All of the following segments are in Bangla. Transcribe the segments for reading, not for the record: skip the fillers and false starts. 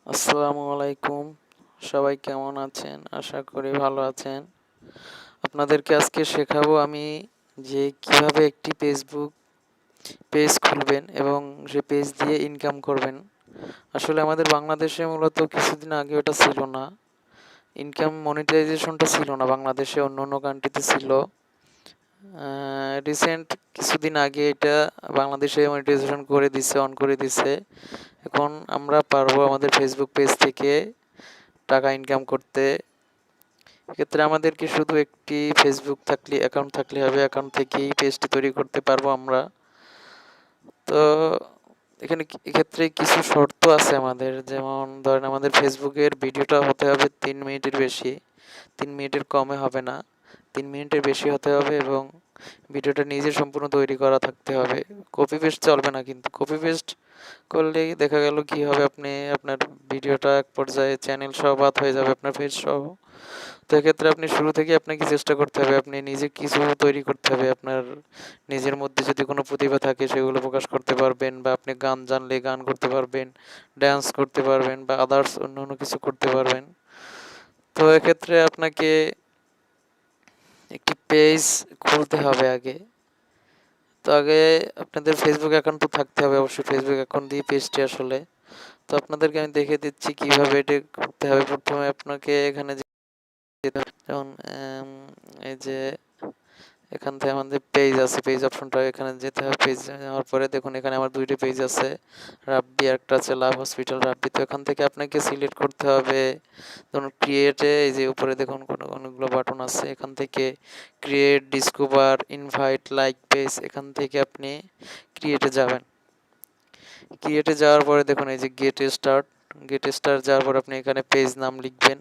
আসসালামু আলাইকুম। সবাই কেমন আছেন? আশা করি ভালো আছেন। আপনাদেরকে আজকে শেখাবো আমি যে কিভাবে একটি ফেসবুক পেজ খুলবেন এবং সে পেজ দিয়ে ইনকাম করবেন। আসলে আমাদের বাংলাদেশে মূলত কিছুদিন আগে ওটা ছিল না। ইনকাম মনিটাইজেশনটা ছিল না বাংলাদেশে, অন্য কান্ট্রিতে ছিল। রিসেন্ট কিছুদিন আগে এটা বাংলাদেশে মনিটাইজেশন করে দিছে, অন করে দিছে। এখন আমরা পারবো আমাদের ফেসবুক পেজ থেকে টাকা ইনকাম করতে। এক্ষেত্রে আমাদেরকে শুধু একটি ফেসবুক অ্যাকাউন্ট থাকলে হবে। অ্যাকাউন্ট থেকেই পেজটি তৈরি করতে পারবো আমরা। তো এক্ষেত্রে কিছু শর্ত আছে আমাদের, যেমন ধরেন আমাদের ফেসবুকের ভিডিওটা হতে হবে 3 মিনিটের বেশি, 3 মিনিটের কমে হবে না, 3 মিনিটের বেশি হতে হবে এবং ভিডিওটা নিজে সম্পূর্ণ তৈরি করা থাকতে হবে। কপি পেস্ট চলবে না, কিন্তু কপি পেস্ট করলেই দেখা গেল কি হবে, আপনি আপনার ভিডিওটা এক পর্যায়ে চ্যানেল সহ বাদ হয়ে যাবে, আপনার পেজ সহ। তো এক্ষেত্রে আপনি শুরু থেকেই আপনাকে চেষ্টা করতে হবে, আপনি নিজে কিছু তৈরি করতে হবে। আপনার নিজের মধ্যে যদি কোনো প্রতিভা থাকে সেগুলো প্রকাশ করতে পারবেন, বা আপনি গান জানলে গান করতে পারবেন, ড্যান্স করতে পারবেন, বা আদার্স অন্য কিছু করতে পারবেন। তো এক্ষেত্রে আপনাকে একটি পেজ খুলতে হবে আগে। তো আগে আপনাদের ফেসবুক অ্যাকাউন্ট তো থাকতে হবে অবশ্যই, ফেসবুক অ্যাকাউন্ট দিয়ে পেজটি আসলে। তো আপনাদেরকে আমি দেখিয়ে দিচ্ছি কিভাবে এটা করতে হবে। প্রথমে আপনাকে এখানে যেমন এই যে এখান থেকে আমাদের পেজ আছে, পেজ অপশনটা এখানে যেতে হবে। পেজ যাওয়ার পরে দেখুন এখানে আমার দুইটা পেজ আছে, রাব্বি একটা আছে লাভ হসপিটাল রাব্বি। তো এখান থেকে আপনাকে সিলেক্ট করতে হবে, ধরুন ক্রিয়েটে এই যে উপরে দেখুন অনেকগুলো বাটন আছে, এখান থেকে create, discover, invite, like page, এখান থেকে আপনি ক্রিয়েটে যাবেন। ক্রিয়েটে যাওয়ার পরে দেখুন এই যে গেট স্টার্ট যাওয়ার পর আপনি এখানে পেজ নাম লিখবেন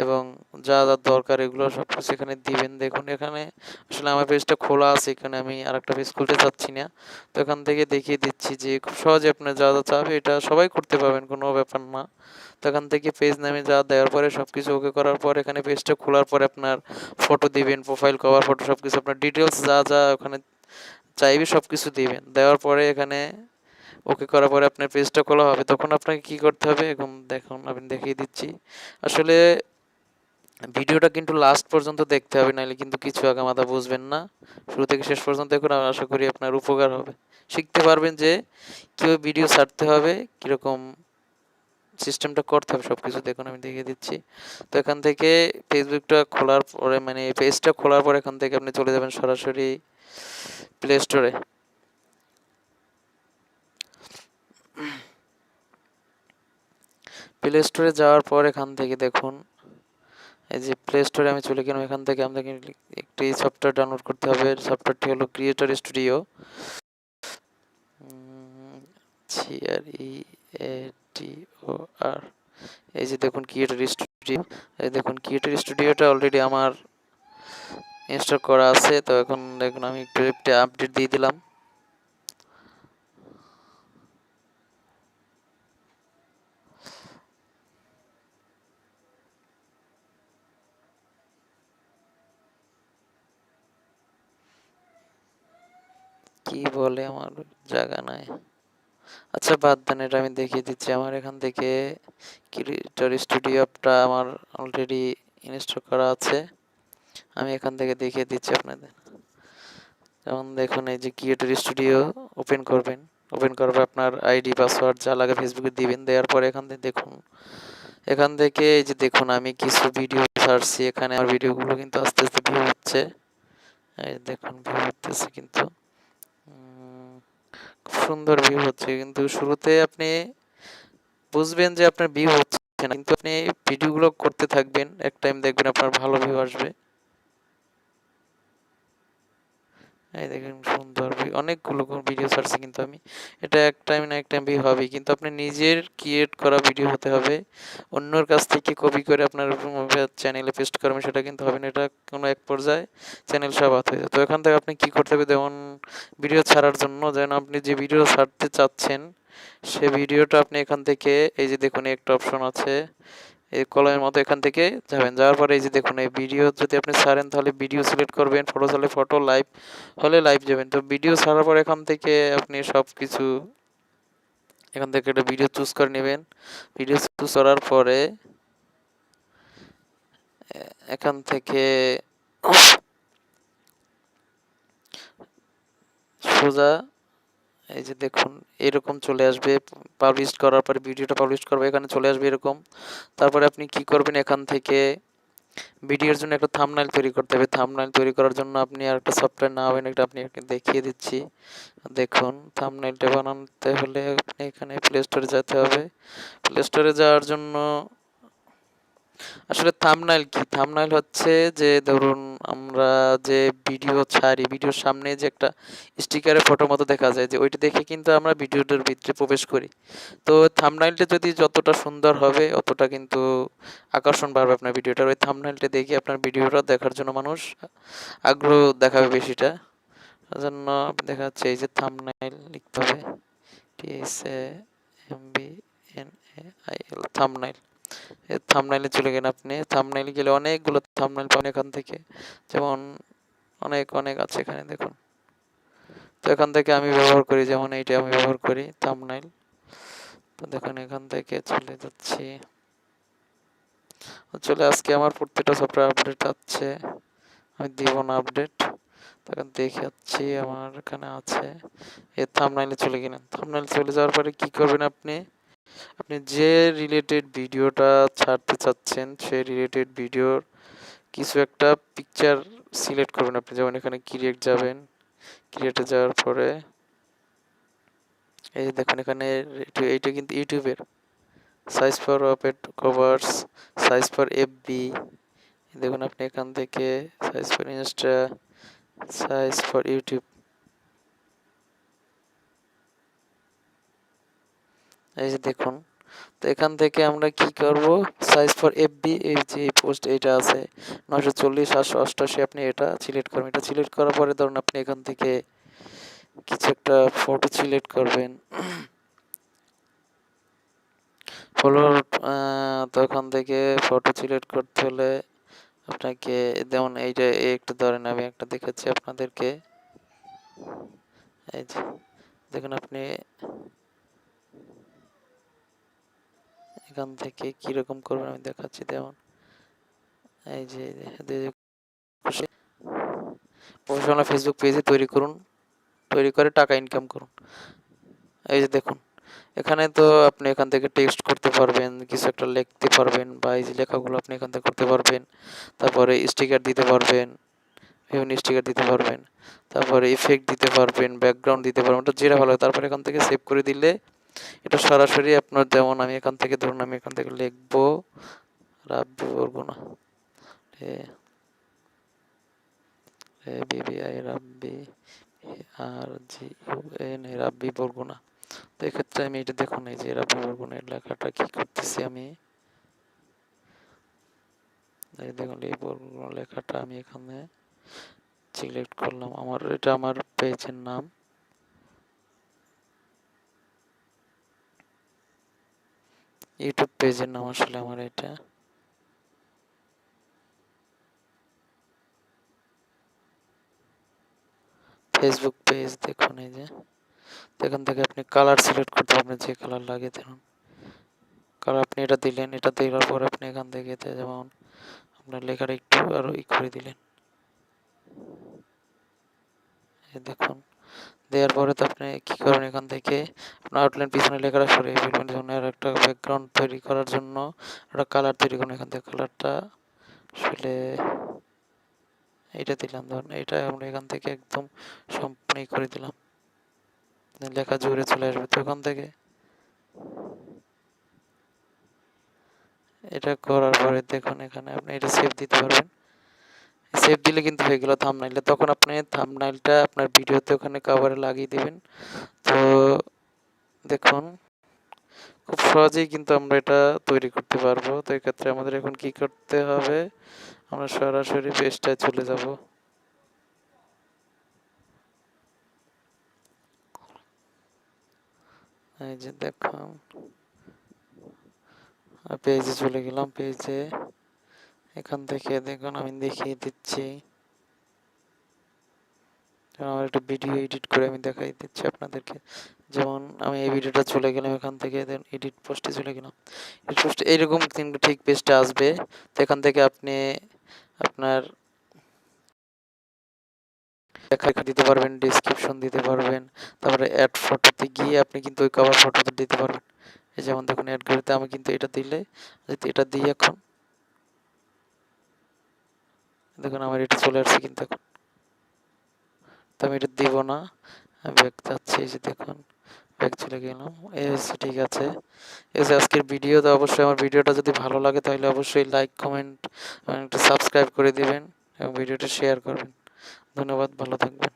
এবং যা যা দরকার এগুলো সব কিছু এখানে দিবেন। দেখুন এখানে আসলে আমার পেজটা খোলা আছে, এখানে আমি আরেকটা পেজ খুলতে চাচ্ছি না। তো এখান থেকে দেখিয়ে দিচ্ছি যে খুব সহজে আপনার যা যা চাবে এটা সবাই করতে পারবেন, কোনো ব্যাপার না। তো এখান থেকে পেজ নামে যা দেওয়ার পরে সব কিছু ওকে করার পর এখানে পেজটা খোলার পরে আপনার ফটো দিবেন, প্রোফাইল কভার ফটো সব কিছু, আপনার ডিটেলস যা যা ওখানে চাইবে সব কিছু দিবেন। দেওয়ার পরে এখানে ওকে করার পরে আপনার পেজটা খোলা হবে। তখন আপনাকে কি করতে হবে এখন দেখুন, আমি দেখিয়ে দিচ্ছি। আসলে ভিডিওটা কিন্তু লাস্ট পর্যন্ত দেখতে হবে, নাহলে কিন্তু কিছু আগামাথা বুঝবেন না। শুরু থেকে শেষ পর্যন্ত দেখুন, আমি আশা করি আপনার উপকার হবে। শিখতে পারবেন যে কীভাবে ভিডিও ছাড়তে হবে, কীরকম সিস্টেমটা করতে হবে, সব কিছু দেখুন আমি দেখিয়ে দিচ্ছি। তো এখান থেকে ফেসবুকটা খোলার পরে মানে পেজটা খোলার পর এখান থেকে আপনি চলে যাবেন সরাসরি প্লে স্টোরে। প্লে স্টোরে যাওয়ার পর এখান থেকে দেখুন এই যে প্লে স্টোরে আমি চলে গেলাম। এখান থেকে আমাদেরকে একটি সফটওয়্যার ডাউনলোড করতে হবে। সফটওয়্যারটি হলো ক্রিয়েটর স্টুডিও, CREATOR। এই যে দেখুন ক্রিয়েটর স্টুডিও, এই দেখুন ক্রিয়েটর স্টুডিওটা অলরেডি আমার ইনস্টল করা আছে। তো এখন দেখুন আমি একটু আপডেট দিয়ে দিলাম। কি বলে আমার জায়গা নাই, আচ্ছা বাদ দেন, এটা আমি দেখিয়ে দিচ্ছি। আমার এখান থেকে ক্রিয়েটর স্টুডিওটা আমার অলরেডি ইনস্টল করা আছে, আমি এখান থেকে দেখিয়ে দিচ্ছি আপনাদের। যেমন দেখুন এই যে ক্রিয়েটর স্টুডিও ওপেন করবেন, ওপেন করার পর আপনার আইডি পাসওয়ার্ড যা লাগে ফেসবুকে দিবেন। দেওয়ার পরে এখান থেকে দেখুন, এখান থেকে এই যে দেখুন আমি কিছু ভিডিও ছাড়ছি, এখানে আমার ভিডিওগুলো কিন্তু আস্তে আস্তে ভিউ হচ্ছে। এই দেখুন ভিউ হচ্ছে, কিন্তু খুব সুন্দর ভিউ হচ্ছে। কিন্তু শুরুতে আপনি বুঝবেন যে আপনার ভিউ হচ্ছে না, কিন্তু আপনি ভিডিওগুলো করতে থাকবেন, এক টাইম দেখবেন আপনার ভালো ভিউ আসবে। এই দেখেন সুন্দর অনেকগুলো ভিডিও ছাড়ছি, কিন্তু আমি এটা এক টাইম না এক টাইম ভিউ হবে, কিন্তু আপনি নিজের ক্রিয়েট করা ভিডিও হতে হবে। অন্যর কাছ থেকে কপি করে আপনার চ্যানেলে পেস্ট করবেন সেটা কিন্তু হবে না। এটা কোনো এক পর্যায়ে চ্যানেল সব বাদ হয়ে যায়। তো এখান থেকে আপনি কি করতে হবে, যেমন ভিডিও ছাড়ার জন্য যেন আপনি যে ভিডিও ছাড়তে চাচ্ছেন সে ভিডিওটা আপনি এখান থেকে এই যে দেখুন একটা অপশন আছে এই কলমের মতো, এখান থেকে যাবেন। যাওয়ার পরে এই যে দেখুন এই ভিডিও যদি আপনি ছাড়েন তাহলে ভিডিও সিলেক্ট করবেন, ফটো ছাড়লে ফটো, লাইভ হলে লাইভ যাবেন। তো ভিডিও ছাড়ার পর এখান থেকে আপনি সব কিছু এখান থেকে একটা ভিডিও চুজ করে নেবেন। ভিডিও চুজ করার পরে এখান থেকে সোজা এই যে দেখুন এরকম চলে আসবে। পাবলিশ করার পরে ভিডিওটা পাবলিশ করবে, এখানে চলে আসবে এরকম। তারপরে আপনি কি করবেন, এখান থেকে ভিডিওর জন্য একটা থাম্বনেইল তৈরি করতে হবে। থাম্বনেইল তৈরি করার জন্য আপনি আরেকটা সফটওয়্যার নামাবেন, এটা আপনি দেখিয়ে দিচ্ছি। দেখুন থাম্বনেইলটা বানাতে হলে আপনি এখানে প্লে স্টোরে যেতে হবে। প্লে স্টোরে যাওয়ার জন্য আসলে থাম্বনেইল কি, থাম্বনেইল হচ্ছে যে ধরুন আমরা যে ভিডিও ছাড়ি, ভিডিওর সামনে যে একটা স্টিকারের ফটোর মতো দেখা যায়, যে ওইটা দেখে কিন্তু আমরা ভিডিওটার ভিতরে প্রবেশ করি। তো থাম্বনেইলটা যদি যতটা সুন্দর হবে অতটা কিন্তু আকর্ষণ বাড়বে আপনার ভিডিওটার। ওই থাম্বনেইলটা দেখে আপনার ভিডিওটা দেখার জন্য মানুষ আগ্রহ দেখাবে বেশিটা। জন্য দেখা যাচ্ছে এই যে থাম্বনেইল লিখতে হবে, THAMBNAIL, থাম্বনেইল। থাম্বনেইলে চলে গেলেন আপনি, থাম্বনেইলে গেলে অনেকগুলো থাম্বনেইল পাবেন এখান থেকে, যেমন অনেক অনেক আছে এখানে দেখুন। তো এখান থেকে আমি ব্যবহার করি, যেমন এইটা আমি ব্যবহার করি থাম্বনেইল। তো দেখুন এখান থেকে চলে যাচ্ছি, চলে আজকে আমার প্রত্যেকটা সফটওয়্যার আপডেট আছে, আমি দিব না আপডেট। তখন দেখাচ্ছি আমার এখানে আছে। এই থাম্বনেইলে চলে গেলেন, থাম্বনেইল চলে যাওয়ার পরে কি করবেন আপনি, আপনি যে রিলেটেড ভিডিওটা ছাড়তে চাচ্ছেন সেই রিলেটেড ভিডিওর কিছু একটা পিকচার সিলেক্ট করবেন আপনি। যেমন এখানে ক্রিয়েট যাবেন, ক্রিয়েটে যাওয়ার পরে এই যে দেখুন এখানে এইটা কিন্তু ইউটিউবের size for open covers, size for FB. দেখুন আপনি এখান থেকে size for insta, size for YouTube, এই যে দেখুন। তো এখান থেকে আমরা কি করব, সাইজ ফর এফবি, এই যে পোস্ট এইটা আছে 940 788, আপনি এটা সিলেক্ট করবেন। এটা সিলেক্ট করার পরে ধরুন আপনি এখান থেকে কিছু একটা ফটো সিলেক্ট করবেন। ফলো তো এখান থেকে ফটো সিলেক্ট করতে হলে আপনাকে যেমন এইটা একটা ধরেন, আমি একটা দেখাচ্ছি আপনাদেরকে। এই যে দেখুন আপনি এখান থেকে কিরকম করবেন আমি দেখাচ্ছি। যেমন এই যে প্রফেশনাল ফেসবুক পেজে তৈরি করুন, তৈরি করে টাকা ইনকাম করুন। এই যে দেখুন এখানে তো আপনি এখান থেকে টেক্সট করতে পারবেন, কিছু একটা লিখতে পারবেন, বা এই যে লেখাগুলো আপনি এখান থেকে করতে পারবেন। তারপরে স্টিকার দিতে পারবেন, বিভিন্ন স্টিকার দিতে পারবেন। তারপরে ইফেক্ট দিতে পারবেন, ব্যাকগ্রাউন্ড দিতে পারবেন, ওটা যেটা ভালো হয়। তারপরে এখান থেকে সেভ করে দিলে এটা সরাসরি আপনার, যেমন আমি এখান থেকে ধরুন আমি এখান থেকে লিখবো রাব্বি বরগুনা, BBI রাব্বি, RGUN রাব্বি বরগুনা। তো এক্ষেত্রে আমি এটা দেখুন, এই যে রাব্বি বরগুনার লেখাটা কি করতেছি আমি, এই দেখুন এই বরগুনা লেখাটা আমি এখানে সিলেক্ট করলাম। আমার এটা আমার পেজের নাম, ইউটিউব পেজের নাম আসলে আমার এটা। ফেসবুক পেজ দেখুন এই যে, এখান থেকে আপনি কালার সিলেক্ট করতে পারবেন, যে কালার লাগে ধরুন কালার আপনি এটা দিলেন। এটা দেওয়ার পর আপনি এখান থেকে যেমন আপনার লেখাটা একটু আরো করে দিলেন, দেখুন। দেওয়ার পরে তো আপনি কি করেন, এখান থেকে আপনার আউটলাইন পিছনে লেখাটা সরিয়ে ফেলবেন। যেমন আর একটা ব্যাকগ্রাউন্ড তৈরি করার জন্য একটা কালার তৈরি করুন। এখান থেকে কালারটা আসলে এইটা দিলাম, ধরুন এইটা আমরা এখান থেকে একদম সম্পূর্ণ করে দিলাম, লেখা জুড়ে চলে আসবে। তো ওখান থেকে এটা করার পরে দেখুন এখানে আপনি এটা সেভ দিতে পারবেন। সেভ দিলে কিন্তু হয়ে গেল থাম্বনেইলটা। তখন আপনি থাম্বনেইলটা আপনার ভিডিওতে ওখানে কভারে লাগিয়ে দিবেন। তো দেখুন খুব সহজেই কিন্তু আমরা এটা তৈরি করতে পারবো। তো এক্ষেত্রে আমাদের এখন কি করতে হবে, আমরা সরাসরি পেজটায় চলে যাব। এই যে দেখুন পেজে চলে গেলাম। পেজে এখান থেকে দেখুন আমি দেখিয়ে দিচ্ছি, আমার একটা ভিডিও এডিট করে আমি দেখাই দিচ্ছি আপনাদেরকে। যেমন আমি এই ভিডিওটা চলে গেলাম এখান থেকে, দেন এডিট পোস্টে চলে গেলাম। এডিট পোস্টে এইরকম কিন্তু ঠিক পেজটা আসবে। তো এখান থেকে আপনি আপনার লেখা দিতে পারবেন, ডেসক্রিপশন দিতে পারবেন, তারপরে অ্যাড ফটোতে গিয়ে আপনি কিন্তু ওই কভার ফটোতে দিতে পারবেন। এই যেমন দেখুন অ্যাড গ্যালারিতে আমি কিন্তু এটা দিলে, যদি এটা দিই এখন দেখুন আমার এটা চলে আসছে কিন্তু এখন। তো আমি এটা দিব না, আমি ব্যাক যাচ্ছি, এই যে দেখুন ব্যাক চলে গেলাম। এই হচ্ছে, ঠিক আছে। এই যে আজকের ভিডিও। তো অবশ্যই আমার ভিডিওটা যদি ভালো লাগে তাহলে অবশ্যই লাইক, কমেন্ট এবং একটা সাবস্ক্রাইব করে দিবেন এবং ভিডিওটা শেয়ার করবেন। ধন্যবাদ, ভালো থাকবেন।